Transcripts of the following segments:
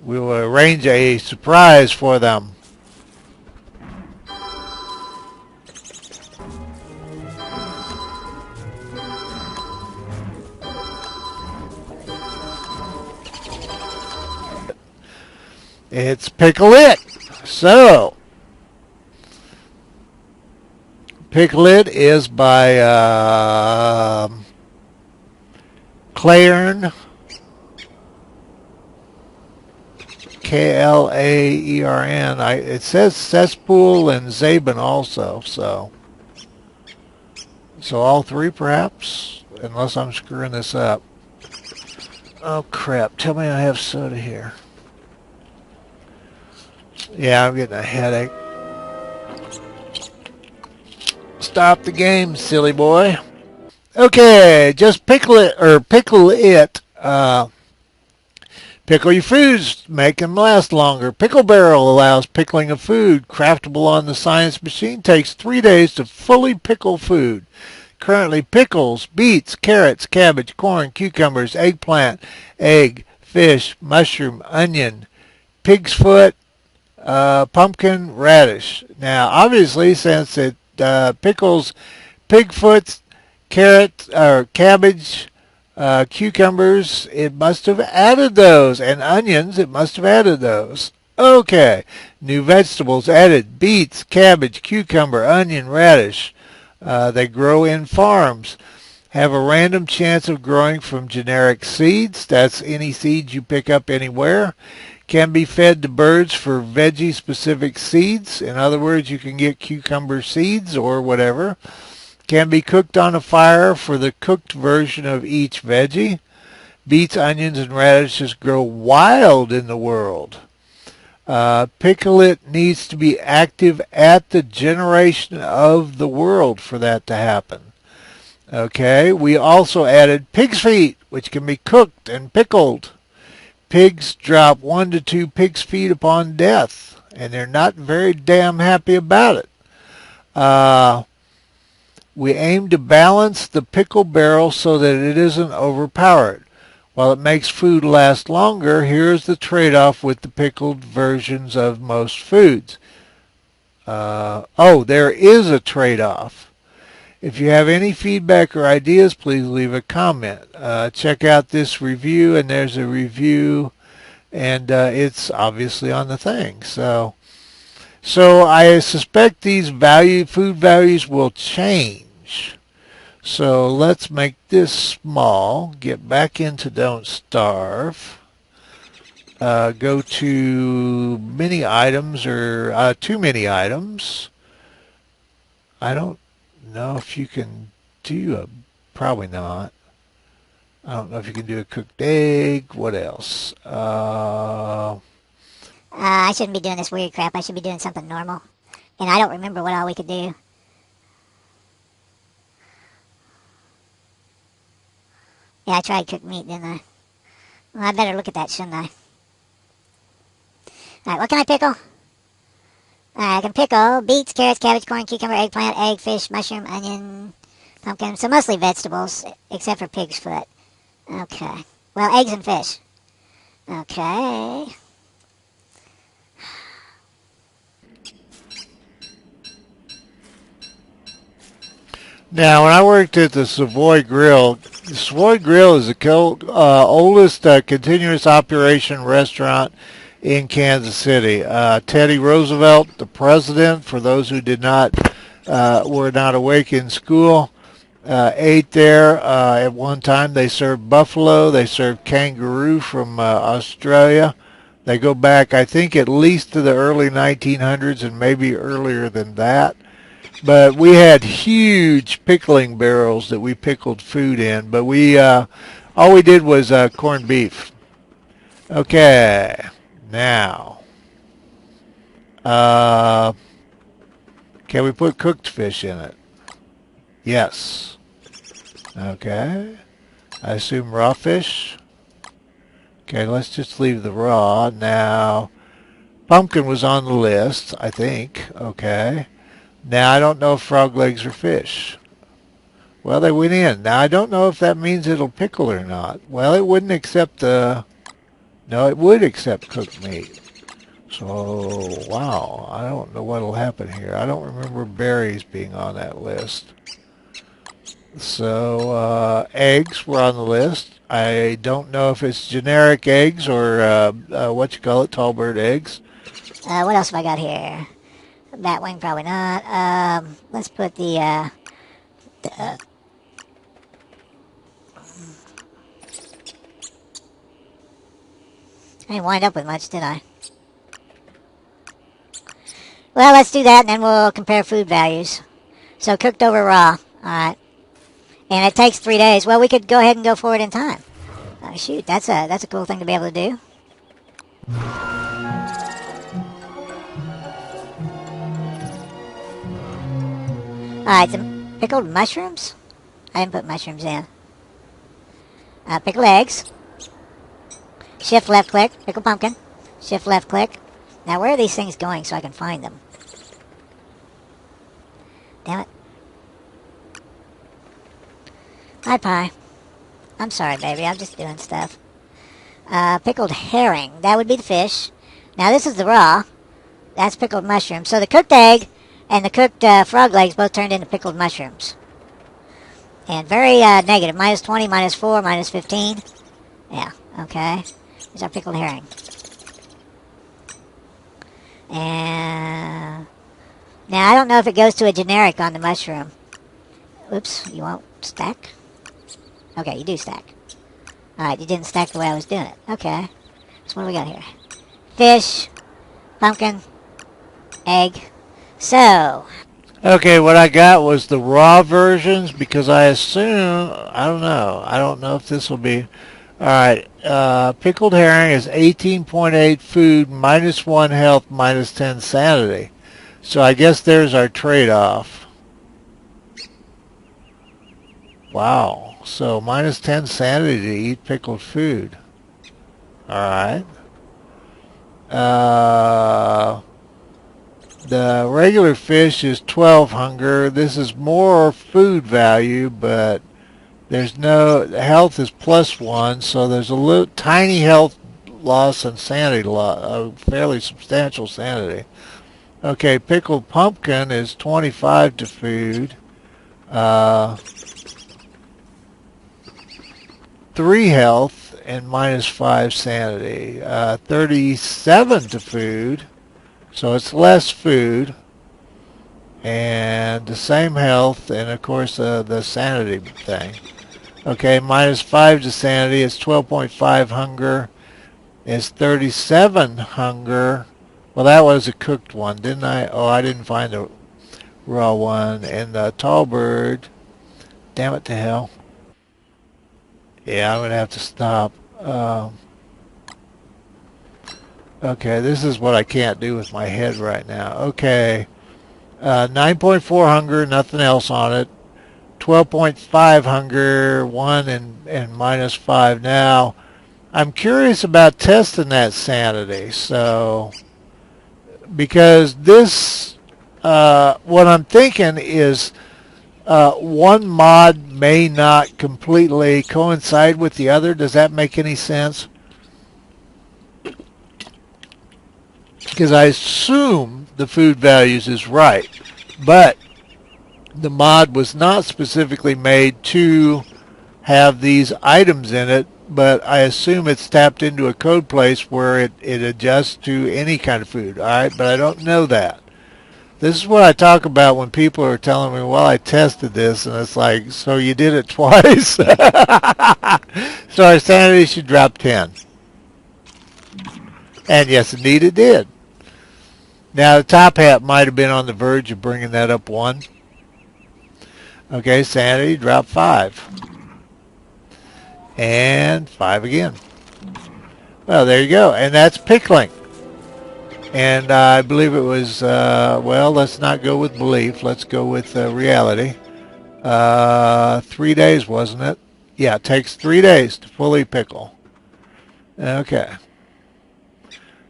We will arrange a surprise for them. It's Pickle It. So, Pickle It is by Claern, Klaern. It says Cesspool and Zabin also. So all three perhaps, unless I'm screwing this up. Oh crap! Tell me I have soda here. Yeah, I'm getting a headache. Stop the game, silly boy. Okay, just pickle it, or pickle it. Pickle your foods, make them last longer. Pickle Barrel allows pickling of food. Craftable on the science machine, takes 3 days to fully pickle food. Currently, pickles, beets, carrots, cabbage, corn, cucumbers, eggplant, egg, fish, mushroom, onion, pig's foot, pumpkin, radish. Now, obviously, since it pickles pig foot, carrot, or cabbage, cucumbers, it must have added those. And onions, it must have added those. Okay. New vegetables added: beets, cabbage, cucumber, onion, radish. They grow in farms. Have a random chance of growing from generic seeds. That's any seeds you pick up anywhere. Can be fed to birds for veggie-specific seeds. In other words, you can get cucumber seeds or whatever. Can be cooked on a fire for the cooked version of each veggie. Beets, onions, and radishes grow wild in the world. Pickle It needs to be active at the generation of the world for that to happen. Okay, we also added pig's feet, which can be cooked and pickled. Pigs drop 1 to 2 pig's feet upon death, and they're not very damn happy about it. We aim to balance the pickle barrel so that it isn't overpowered. While it makes food last longer, here's the trade-off with the pickled versions of most foods. There is a trade-off. If you have any feedback or ideas, please leave a comment. Check out this review, and there's a review, and it's obviously on the thing. So I suspect these food values will change. So let's make this small. Get back into Don't Starve. Go to mini items, or too many items. I don't know if you can do probably not. I don't know if you can do a cooked egg. What else? I shouldn't be doing this weird crap. I should be doing something normal. And I don't remember what all we could do. Yeah, I tried cooked meat, didn't I? Well, I better look at that, shouldn't I? Alright, what can I pickle? Alright, I can pickle beets, carrots, cabbage, corn, cucumber, eggplant, egg, fish, mushroom, onion, pumpkin. So mostly vegetables, except for pig's foot. Okay. Well, eggs and fish. Okay. Now, when I worked at the Savoy Grill, the Savoy Grill is the oldest continuous operation restaurant in Kansas City. Teddy Roosevelt, the president, for those who were not awake in school, ate there. At one time, they served buffalo. They served kangaroo from Australia. They go back, I think, at least to the early 1900s and maybe earlier than that. But we had huge pickling barrels that we pickled food in. But all we did was corned beef. Okay, now, can we put cooked fish in it? Yes. Okay. I assume raw fish. Okay, let's just leave the raw. Now, pumpkin was on the list, I think. Okay. Now, I don't know if frog legs are fish. Well, they went in. Now, I don't know if that means it'll pickle or not. Well, it wouldn't accept the No, it would accept cooked meat. So, wow, I don't know what'll happen here. I don't remember berries being on that list. So, eggs were on the list. I don't know if it's generic eggs or what you call it, tall bird eggs. What else have I got here? Batwing, probably not. Let's put the I didn't wind up with much, did I? Well, let's do that, and then we'll compare food values. So cooked over raw. All right. And it takes 3 days. Well, we could go ahead and go forward in time. Shoot, that's a cool thing to be able to do. All right, some pickled mushrooms. I didn't put mushrooms in. Pickled eggs. Shift left click. Pickled pumpkin. Shift left click. Now, where are these things going so I can find them? Damn it. Hi, Pie. I'm sorry, baby. I'm just doing stuff. Pickled herring. That would be the fish. Now, this is the raw. That's pickled mushrooms. So the cooked egg and the cooked frog legs both turned into pickled mushrooms. And very negative. Minus 20, minus 4, minus 15. Yeah, okay. Here's our pickled herring. And now, I don't know if it goes to a generic on the mushroom. Oops, you won't stack? Okay, you do stack. Alright, you didn't stack the way I was doing it. Okay. So what do we got here? Fish, pumpkin, egg. So. Okay, what I got was the raw versions because I assume, I don't know if this will be, alright, pickled herring is 18.8 food, minus 1 health, minus 10 sanity. So I guess there's our trade-off. Wow, so minus 10 sanity to eat pickled food. Alright. The regular fish is 12 hunger. This is more food value, but there's no, health is plus 1, so there's a little tiny health loss and sanity loss, a fairly substantial sanity. Okay, pickled pumpkin is 25 to food. 3 health and minus 5 sanity. 37 to food. So it's less food and the same health and of course the sanity thing. Okay, minus 5 to sanity. It's 12.5 hunger. It's 37 hunger. Well, that was a cooked one, didn't I? Oh, I didn't find a raw one. And the tall bird, damn it to hell. Yeah, I'm going to have to stop. Okay, this is what I can't do with my head right now. Okay, 9.4 hunger, nothing else on it. 12.5 hunger, 1 and minus 5. Now, I'm curious about testing that sanity. So, because this, what I'm thinking is one mod may not completely coincide with the other. Does that make any sense? Because I assume the food values is right, but the mod was not specifically made to have these items in it, but I assume it's tapped into a code place where it adjusts to any kind of food, all right? But I don't know that. This is what I talk about when people are telling me, well, I tested this, and it's like, so you did it twice? So our sanity should drop 10. And yes, indeed it did. Now, the top hat might have been on the verge of bringing that up 1. Okay, sanity dropped 5. And 5 again. Well, there you go. And that's pickling. And I believe it was, well, let's not go with belief. Let's go with reality. 3 days, wasn't it? Yeah, it takes 3 days to fully pickle. Okay.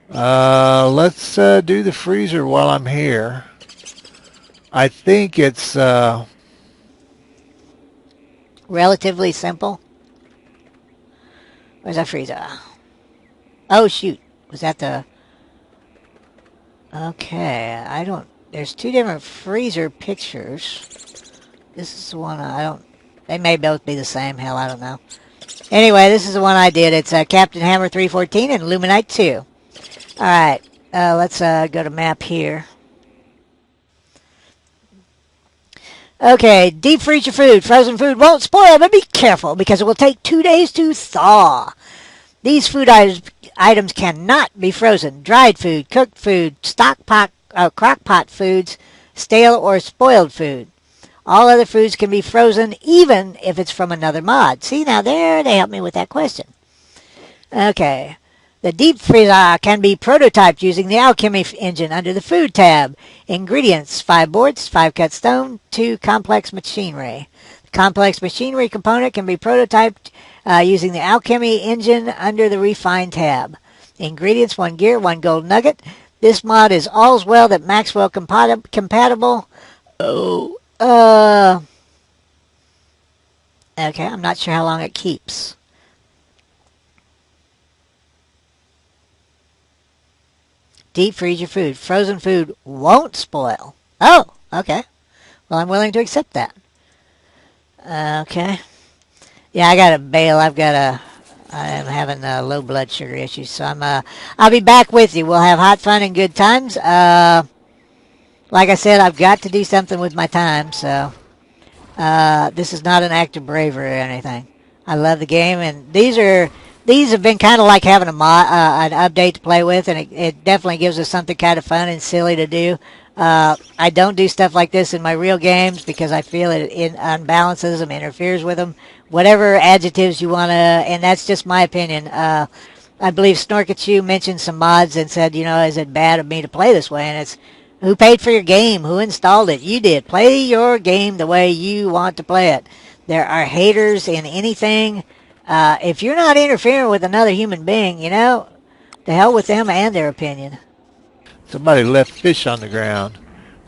Let's do the freezer while I'm here. I think it's Relatively simple. Where's our freezer? Oh, shoot. Was that the... Okay, I don't... There's two different freezer pictures. This is the one I don't... They may both be the same. Hell, I don't know. Anyway, this is the one I did. It's Captain Hammer 314 and Luminite 2. Alright, let's go to map here. Okay, deep freeze your food. Frozen food won't spoil, but be careful because it will take 2 days to thaw. These food items cannot be frozen. Dried food, cooked food, crock pot foods, stale or spoiled food. All other foods can be frozen even if it's from another mod. See, now there they helped me with that question. Okay. The deep freezer can be prototyped using the alchemy engine under the food tab. Ingredients: 5 boards, 5 cut stone, 2 complex machinery. The complex machinery component can be prototyped using the alchemy engine under the refine tab. Ingredients: 1 gear, 1 gold nugget. This mod is all's well that Maxwell compatible. Okay, I'm not sure how long it keeps. Deep freeze your food. Frozen food won't spoil. Oh, okay. Well, I'm willing to accept that. Okay. Yeah, I gotta bail. I am having low blood sugar issues, so I'll be back with you. We'll have hot fun and good times. Like I said, I've got to do something with my time, so this is not an act of bravery or anything. I love the game, and these have been kind of like having an update to play with, and it definitely gives us something kind of fun and silly to do. I don't do stuff like this in my real games because I feel it unbalances them, interferes with them, whatever adjectives you want to, and that's just my opinion. I believe Snorkachu mentioned some mods and said, is it bad of me to play this way? And it's, who paid for your game? Who installed it? You did. Play your game the way you want to play it. There are haters in anything. If you're not interfering with another human being, the hell with them and their opinion. Somebody left fish on the ground.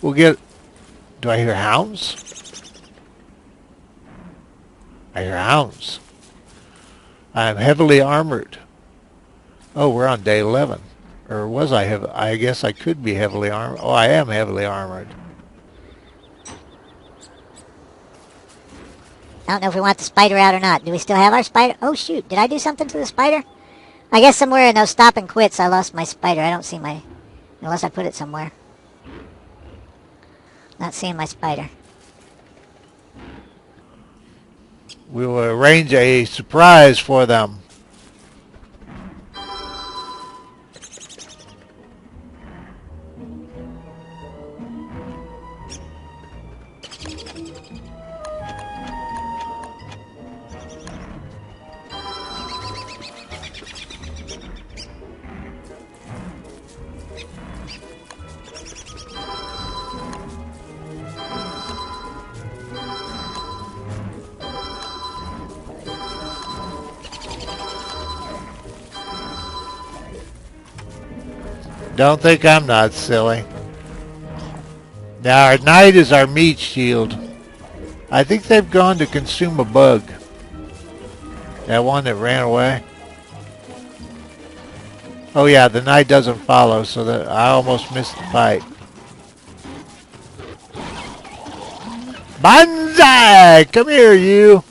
We'll get... Do I hear hounds? I hear hounds. I'm heavily armored. Oh, we're on day 11. Or was I heavy? I guess I could be heavily armored. Oh, I am heavily armored. I don't know if we want the spider out or not. Do we still have our spider? Oh, shoot. Did I do something to the spider? I guess somewhere in those stop and quits I lost my spider. I don't see my... Unless I put it somewhere. Not seeing my spider. We will arrange a surprise for them. Don't think I'm not silly. Now our knight is our meat shield. I think they've gone to consume a bug. That one that ran away. Oh yeah, the knight doesn't follow, so that I almost missed the fight. Banzai! Come here, you!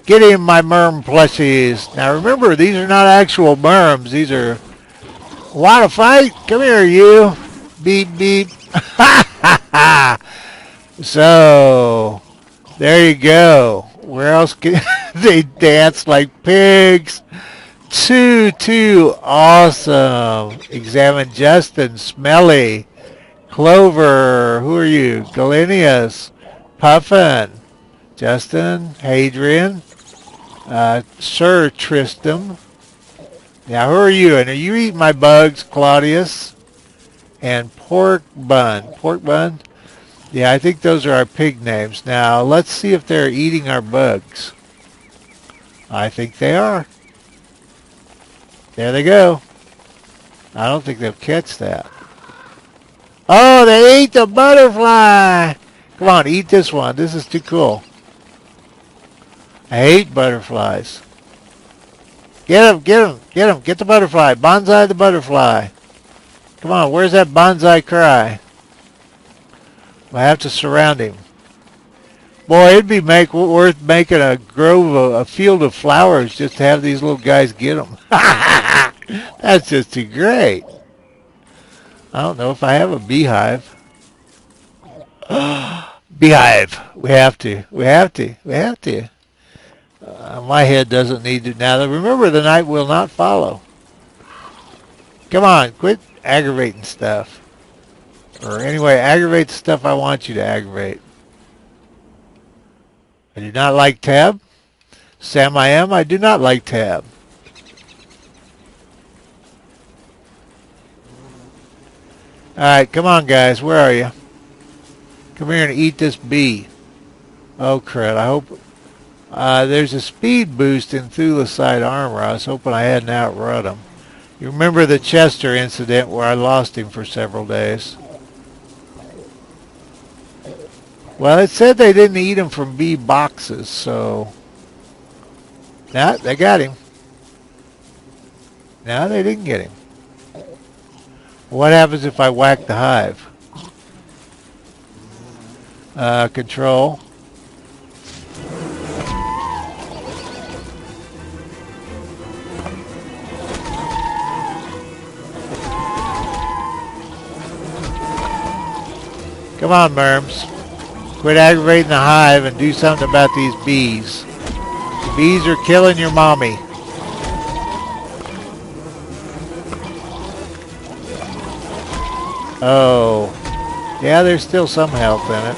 Get him, my merm plushies. Now remember, these are not actual merms. These are... Want to fight? Come here, you. Beep, beep. So, there you go. Where else can they dance like pigs? Too awesome. Examine Justin, Smelly, Clover. Who are you? Galenius, Puffin, Justin, Hadrian, Sir Tristram. Now, who are you? And are you eating my bugs, Claudius? And Pork Bun. Pork Bun? Yeah, I think those are our pig names. Now, let's see if they're eating our bugs. I think they are. There they go. I don't think they'll catch that. Oh, they ate the butterfly. Come on, eat this one. This is too cool. I hate butterflies. Get him, get him, get him. Get the butterfly. Bonsai the butterfly. Come on, where's that bonsai cry? I have to surround him. Boy, it'd be worth making a grove, a field of flowers just to have these little guys get them. That's just too great. I don't know if I have a beehive. Beehive. We have to. We have to. We have to. My head doesn't need to. Now, remember, the night will not follow. Come on, quit aggravating stuff. Or anyway, aggravate the stuff I want you to aggravate. I do not like tab. Sam I am. I do not like tab. Alright, come on guys. Where are you? Come here and eat this bee. Oh crud. I hope... there's a speed boost in Thulecite armor. I was hoping I hadn't outrun him. You remember the Chester incident where I lost him for several days? Well, it said they didn't eat him from bee boxes, so... Nah, they got him. No, they didn't get him. What happens if I whack the hive? Control. Come on, Merms. Quit aggravating the hive and do something about these bees. The bees are killing your mommy. Oh. Yeah, there's still some health in it.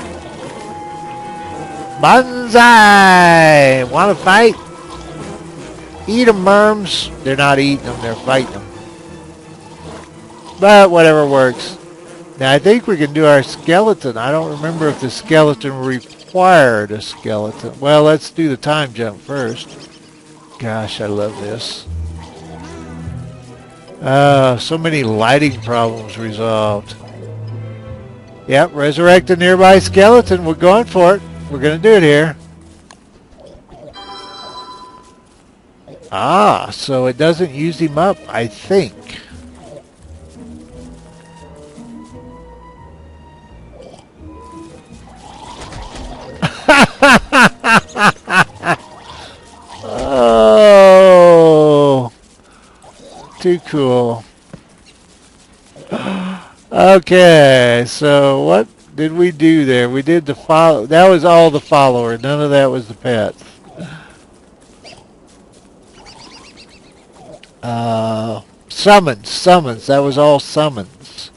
Bonsai! Want to fight? Eat them, Merms. They're not eating them, they're fighting them. But whatever works. Now, I think we can do our skeleton. I don't remember if the skeleton required a skeleton. Well, let's do the time jump first. Gosh, I love this. So many lighting problems resolved. Yep, resurrect a nearby skeleton. We're going for it. We're going to do it here. Ah, so it doesn't use him up, I think. Oh, too cool. Okay, so what did we do there? We did the follow. That was all the follower. None of that was the pets. Summons. That was all summons.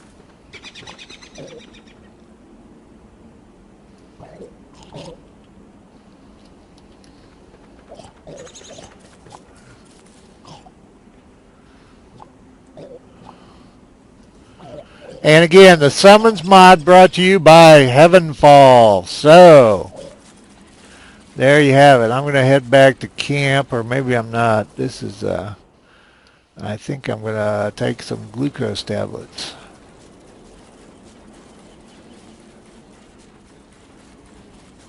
And again, the summons mod brought to you by Heavenfall. So, there you have it. I'm going to head back to camp, or maybe I'm not. This is, I think I'm going to take some glucose tablets.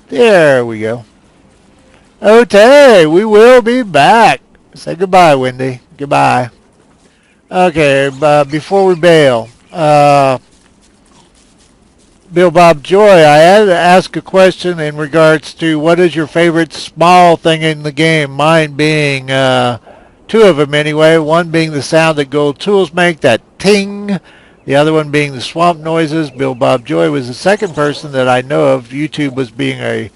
There we go. Okay, we will be back. Say goodbye, Wendy. Goodbye. Okay, before we bail, Bill Bob Joy, I had to ask a question in regards to what is your favorite small thing in the game, mine being two of them anyway, one being the sound that gold tools make, that ting, the other one being the swamp noises. Bill Bob Joy was the second person that I know of. YouTube was being a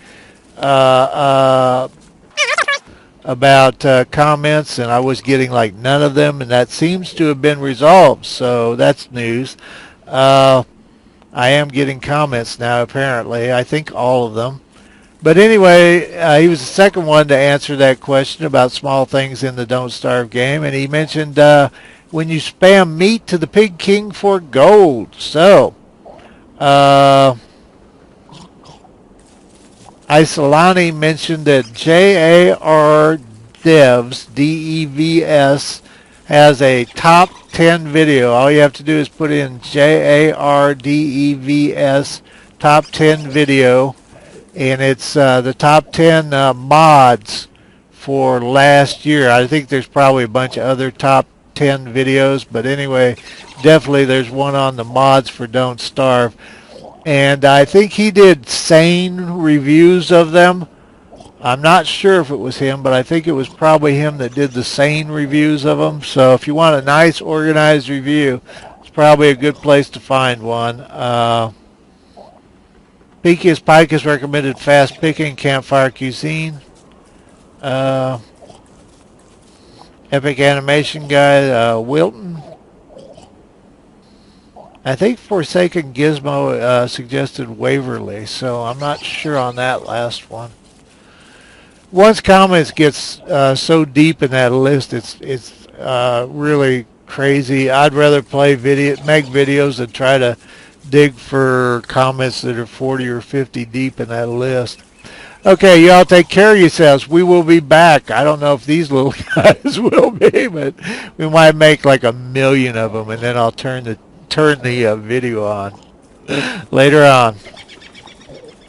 about comments, and I was getting like none of them, and that seems to have been resolved, so that's news. I am getting comments now, apparently. I think all of them. But anyway, he was the second one to answer that question about small things in the Don't Starve game, and he mentioned when you spam meat to the Pig King for gold. So, Isolanni mentioned that JAR Devs, DEVS, has a top 10 video. All you have to do is put in JARDEVS top 10 video, and it's the top 10 mods for last year. I think there's probably a bunch of other top 10 videos, but anyway, definitely there's one on the mods for Don't Starve. And I think he did sane reviews of them. I'm not sure if it was him, but I think it was probably him that did the sane reviews of them. So if you want a nice organized review, it's probably a good place to find one. Peakiest Picus recommended fast picking, campfire cuisine. Epic animation guy, Wilton. I think Forsaken Gizmo suggested Waverly, so I'm not sure on that last one. Once comments gets so deep in that list, it's really crazy. I'd rather make videos than try to dig for comments that are 40 or 50 deep in that list. Okay, y'all take care of yourselves. We will be back. I don't know if these little guys will be, but we might make like 1 million of them, and then I'll turn the video on later on.